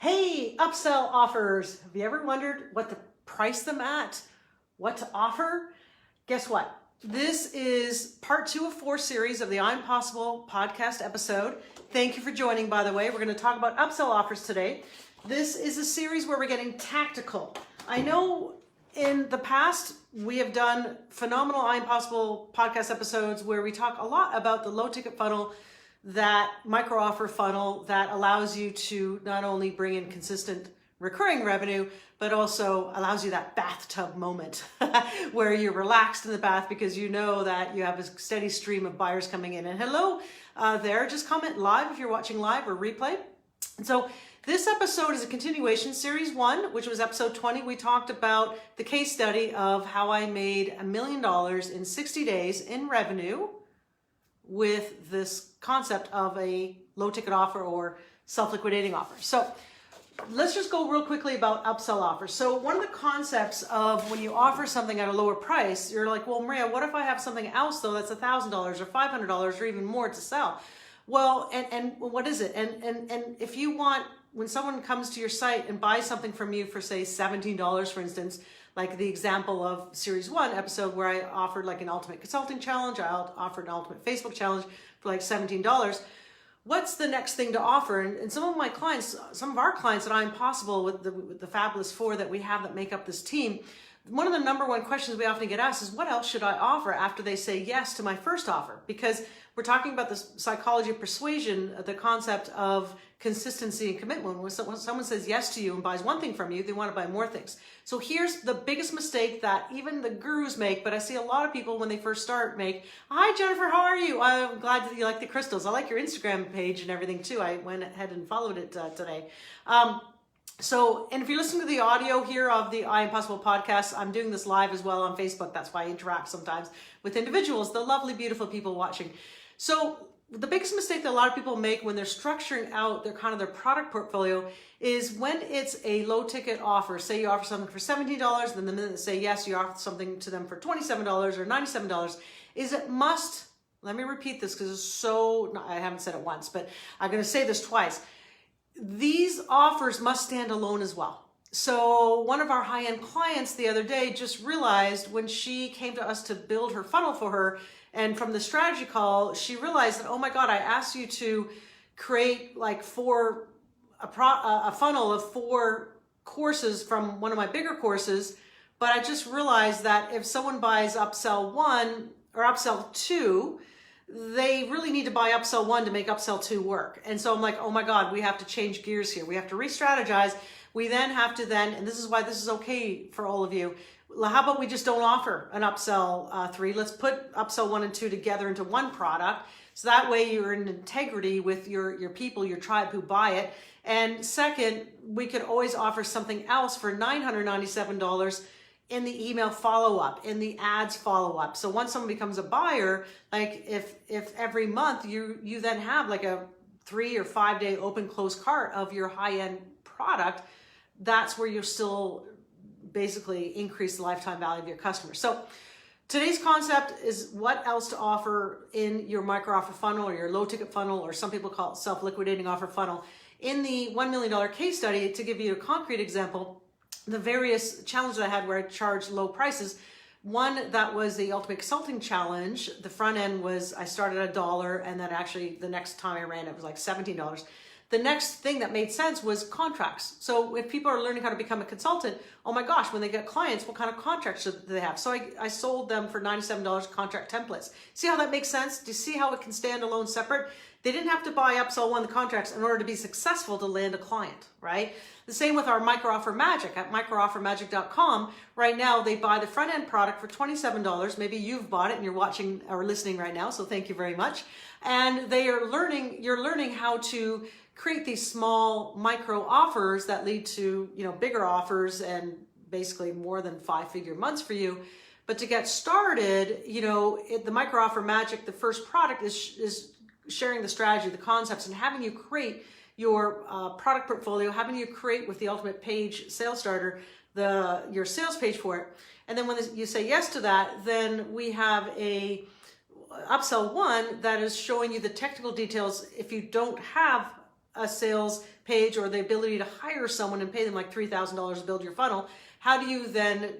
Hey, upsell offers. Have you ever wondered what to price them at? What to offer? Guess what? This is part 2 of 4 series of the I'm Possible podcast episode. Thank you for joining, by the way. We're going to talk about upsell offers today. This is a series where we're getting tactical. I know in the past, we have done phenomenal I'm Possible podcast episodes where we talk a lot about the low ticket funnel, that micro offer funnel that allows you to not only bring in consistent recurring revenue, but also allows you that bathtub moment where you're relaxed in the bath because you know that you have a steady stream of buyers coming in. And hello there, just comment live if you're watching live or replay. And so this episode is a continuation, series 1, which was episode 20. We talked about the case study of how I made $1 million in 60 days in revenue with this concept of a low ticket offer or self-liquidating offer. So let's just go real quickly about upsell offers. So one of the concepts of when you offer something at a lower price, you're like, well, Maria, what if I have something else though that's $1,000 or $500 or even more to sell? Well, and what is it? And if you want, when someone comes to your site and buys something from you for say $17, for instance, like the example of series 1 episode where I offered like an ultimate consulting challenge, I offered an ultimate Facebook challenge for like $17. What's the next thing to offer? And some of my clients, some of our clients that I'm Possible with the fabulous 4 that we have that make up this team, one of the number 1 questions we often get asked is, what else should I offer after they say yes to my first offer? Because we're talking about the psychology of persuasion, the concept of consistency and commitment. When someone says yes to you and buys one thing from you, they want to buy more things. So here's the biggest mistake that even the gurus make, but I see a lot of people when they first start make, hi Jennifer, how are you? I'm glad that you like the crystals. I like your Instagram page and everything too. I went ahead and followed it today. And if you're listening to the audio here of the I Am Possible podcast, I'm doing this live as well on Facebook. That's why I interact sometimes with individuals, the lovely, beautiful people watching. So the biggest mistake that a lot of people make when they're structuring out their kind of their product portfolio is when it's a low ticket offer. Say you offer something for $17, then the minute they say yes, you offer something to them for $27 or $97, is it must, let me repeat this because it's so, I haven't said it once, but I'm going to say this twice. These offers must stand alone as well. So one of our high-end clients the other day just realized when she came to us to build her funnel for her, and from the strategy call, she realized that, oh my God, I asked you to create like a funnel of 4 courses from one of my bigger courses, but I just realized that if someone buys upsell 1 or upsell 2, they really need to buy upsell 1 to make upsell 2 work. And so I'm like, oh my God, we have to change gears here. We have to re-strategize. We then have to and this is why this is okay for all of you. How about we just don't offer an upsell 3? Let's put upsell 1 and 2 together into one product. So that way you're in integrity with your people, your tribe who buy it. And second, we could always offer something else for $997 in the email follow-up, in the ads follow-up. So once someone becomes a buyer, like if every month you then have like a 3 or 5 day open close cart of your high-end product, that's where you'll still basically increase the lifetime value of your customers. So today's concept is what else to offer in your micro offer funnel or your low ticket funnel, or some people call it self-liquidating offer funnel. In the $1 million case study, to give you a concrete example, the various challenges I had where I charged low prices. One, that was the Ultimate Consulting Challenge. The front end was, I started at $1, and then actually the next time I ran it was like $17. The next thing that made sense was contracts. So if people are learning how to become a consultant, oh my gosh, when they get clients, what kind of contracts do they have? So I sold them for $97 contract templates. See how that makes sense? Do you see how it can stand alone separate? They didn't have to buy upsell 1 the contracts in order to be successful to land a client, right? The same with our micro offer magic at microoffermagic.com. Right now, they buy the front end product for $27. Maybe you've bought it and you're watching or listening right now, so thank you very much. And you're learning how to create these small micro offers that lead to, bigger offers and basically more than 5-figure months for you. But to get started, the micro offer magic, the first product is sharing the strategy, the concepts, and having you create your product portfolio, having you create with the Ultimate Page Sales Starter, your sales page for it. And then when you say yes to that, then we have a Upsell 1 that is showing you the technical details if you don't have a sales page or the ability to hire someone and pay them like $3,000 to build your funnel, how do you then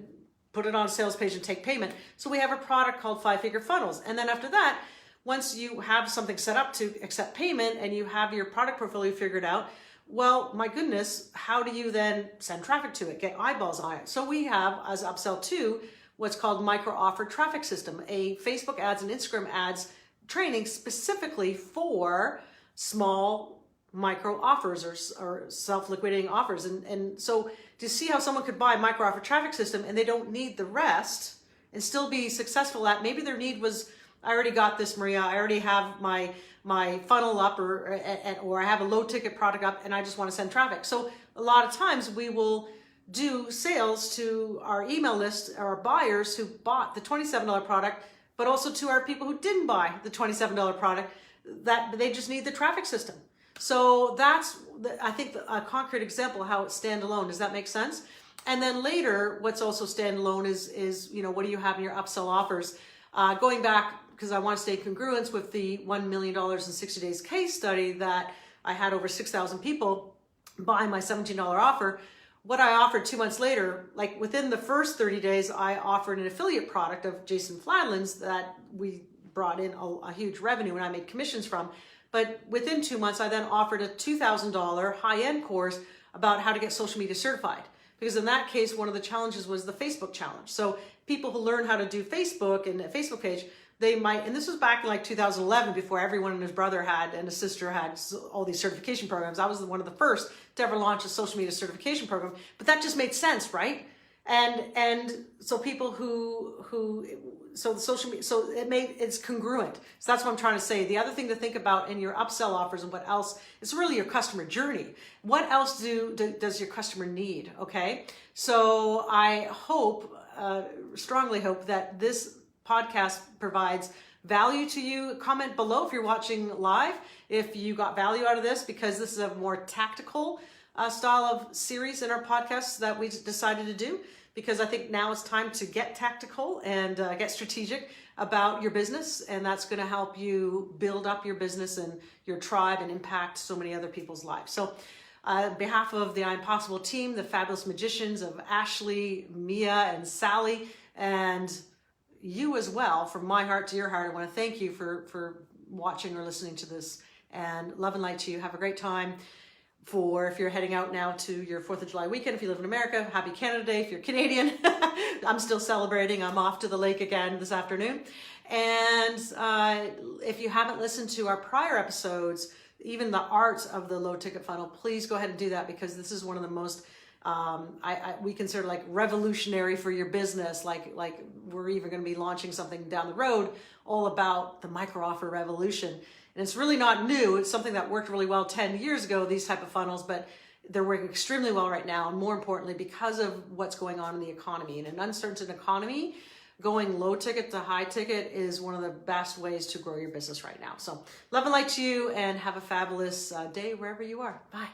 put it on a sales page and take payment? So we have a product called 5-Figure Funnels. And then after that, once you have something set up to accept payment and you have your product portfolio figured out, well, my goodness, how do you then send traffic to it, get eyeballs on it? So we have, as Upsell 2, what's called Micro Offer Traffic System, a Facebook ads and Instagram ads training specifically for small micro offers or self-liquidating offers. And so to see how someone could buy a Micro Offer Traffic System and they don't need the rest and still be successful at, maybe their need was, I already got this, Maria, I already have my funnel up or I have a low ticket product up and I just want to send traffic. So a lot of times we will do sales to our email list, our buyers who bought the $27 product, but also to our people who didn't buy the $27 product, that they just need the traffic system. So that's, I think, a concrete example of how it's standalone. Does that make sense? And then later, what's also standalone is what do you have in your upsell offers? Going back, because I want to stay congruent with the $1 million in 60 days case study that I had over 6,000 people buy my $17 offer. What I offered 2 months later, like within the first 30 days, I offered an affiliate product of Jason Fladlin's that we brought in a huge revenue and I made commissions from. But within 2 months, I then offered a $2,000 high-end course about how to get social media certified. Because in that case, one of the challenges was the Facebook challenge. So people who learn how to do Facebook and a Facebook page, they might, and this was back in like 2011 before everyone and his brother had and his sister had all these certification programs. I was one of the first to ever launch a social media certification program, but that just made sense, right? And so people so the social media, so it's congruent. So that's what I'm trying to say. The other thing to think about in your upsell offers and what else, it's really your customer journey. What else does your customer need? Okay. So I hope, strongly hope that this podcast provides value to you. Comment below if you're watching live, if you got value out of this, because this is a more tactical style of series in our podcasts that we decided to do, because I think now it's time to get tactical and get strategic about your business, and that's going to help you build up your business and your tribe and impact so many other people's lives. So on behalf of the I'm Possible team, the fabulous magicians of Ashley, Mia, and Sally, and you as well, from my heart to your heart, I want to thank you for watching or listening to this, and love and light to you. Have a great time. If you're heading out now to your 4th of July weekend, if you live in America, happy Canada Day. If you're Canadian, I'm still celebrating. I'm off to the lake again this afternoon. And if you haven't listened to our prior episodes, even the art of the low ticket funnel, please go ahead and do that, because this is one of the most we consider like revolutionary for your business. Like we're even going to be launching something down the road all about the micro offer revolution. And it's really not new. It's something that worked really well 10 years ago, these type of funnels, but they're working extremely well right now. And more importantly, because of what's going on in the economy. In an uncertain economy, going low ticket to high ticket is one of the best ways to grow your business right now. So love and light to you, and have a fabulous day wherever you are. Bye.